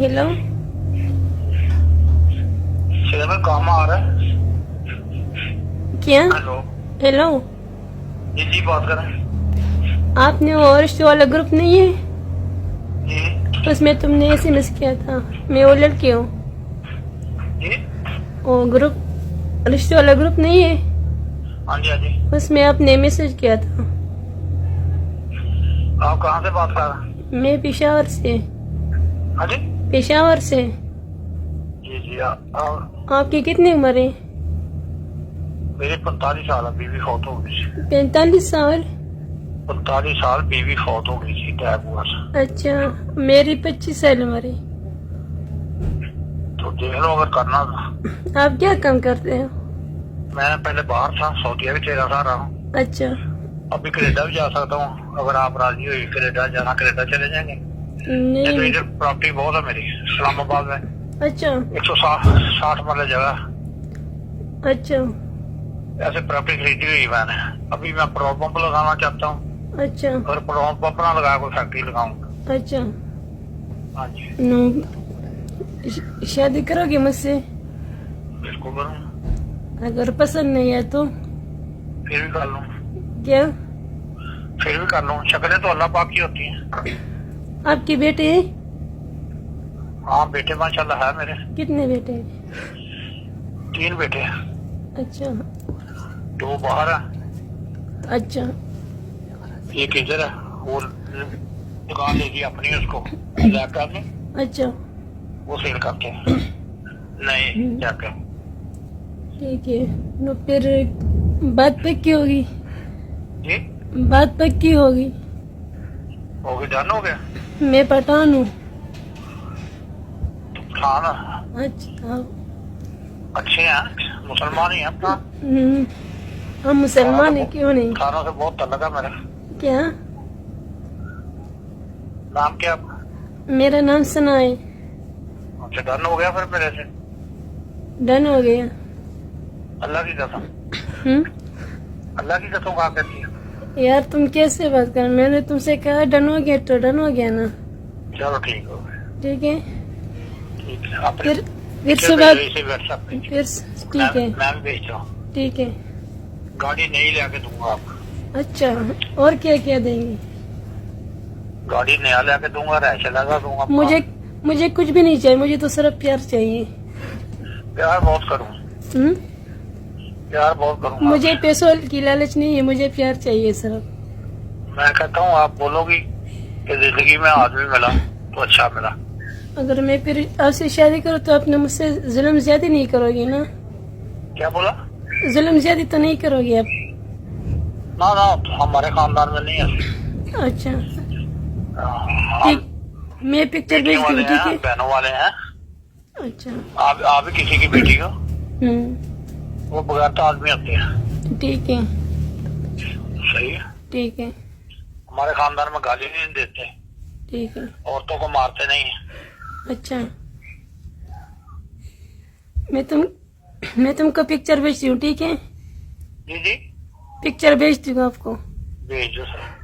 Hello, शहर में काम आ रहा है। क्या? हेलो, हेलो, जी जी बात कर रहे हैं। आपने वो रिश्ते वाला ग्रुप नहीं है, जी उसमें तुमने SMS किया था, मैं वो लड़की हूँ। जी, वो ग्रुप रिश्ते वाला ग्रुप नहीं है, हाँ जी हाँ जी। उसमें आपने मैसेज किया था। आप कहाँ से बात कर रहे हैं? मैं पेशावर से। हाँ जी पेशावर से। जी जी। आप आपकी कितनी उम्र है? मेरे 45 साल है, बीवी फौत हो गई थी। 45 साल? 45 साल बीवी फौत हो गई थी अटैक हुआ था। अच्छा, मेरी 25 साल उम्र है। तो देख लो अगर करना था। आप क्या काम करते हो? मैं पहले बाहर था, सऊदीया भी 13 साल रहा हूँ। अच्छा। अभी कनाडा भी जा सकता हूँ, अगर आप राजी हुई कनाडा जाना, कनाडा चले जाएंगे। नहीं तो नहीं। इधर प्रॉपर्टी बहुत है मेरी इस्लामाबाद में। अच्छा 160 मरले जगह, अच्छा ऐसे प्रॉपर्टी खरीदी हुई मैंने। अभी मैं पेट्रोल पंप लगाना चाहता हूँ, अच्छा और पेट्रोल पंप ना लगा कोई फैक्ट्री लगाऊंगा। अच्छा। हाँ जी शादी करोगे मुझसे? बिल्कुल करूँ, अगर पसंद नहीं है तो? फिर भी कर लूँ। क्या? फिर भी कर लूँ, शक्लें तो अल्लाह पाक की होती हैं। आपके बेटे हैं? हाँ बेटे माशाल्लाह है मेरे। कितने बेटे हैं? 3 बेटे हैं, अच्छा 2 बाहर हैं, अच्छा एक इधर है। वो दुकान लेगी अपनी, उसको जाकर में अच्छा। वो सेल करते हैं नहीं जाकर। ठीक है, तो फिर बात पक्की होगी? जी बात पक्की होगी। हो गया, डन हो गया। मैं पठान हूँ। हाँ ना, अच्छा। अच्छे हैं, मुसलमान ही हैं अपना। हम मुसलमान हैं, क्यों नहीं? खानों से बहुत तल्लक है मेरा। क्या? नाम क्या आपका? मेरा नाम सना है। अच्छा डन हो गया फिर मेरे से। डन हो गया। अल्लाह की कसम, हम्म। अल्लाह की कसम कहा करती है। यार तुम कैसे बात कर, मैंने तुमसे कहा डन हो गया तो डन हो गया ना। चलो ठीक हो गया, ठीक है, ठीक है। आप फिर सुबह इसे व्हाट्सएप पे फिर ठीक है मैं भी भेजता हूँ। ठीक है। गाड़ी नहीं लेके दूंगा आपको। अच्छा, और क्या क्या देंगे? गाड़ी नया लेके दूंगा, रैश लगा दूंगा। मुझे कुछ भी नहीं चाहिए, मुझे तो सिर्फ प्यार चाहिए। प्यार बहुत करूँ, हम्म। प्यार बहुत करूँगा। मुझे पैसों की लालच नहीं है, मुझे प्यार चाहिए सिर्फ। मैं कहता हूँ आप बोलोगी कि जिंदगी में आदमी मिला तो अच्छा मिला। अगर मैं फिर आपसे शादी करूँ तो आपने मुझसे जुल्म ज्यादा नहीं करोगी ना? क्या बोला? जुल्म ज्यादा तो नहीं करोगी आप? ना ना, तो हमारे खानदान में नहीं है। अच्छा हम ठीक, मैं पिक्चर भेज दूँ, ठीक है? बहनों वाले हैं। अच्छा आप भी किसी की बेटी हो, हम्म। वो बगैर तो आदमी होते हैं। ठीक है सही है। ठीक है हमारे खानदान में गाली नहीं देते, ठीक है। औरतों को मारते नहीं है। अच्छा, मैं तुमको पिक्चर भेजती हूँ, ठीक है? जी जी पिक्चर भेजती हूँ आपको। भेज दो सर।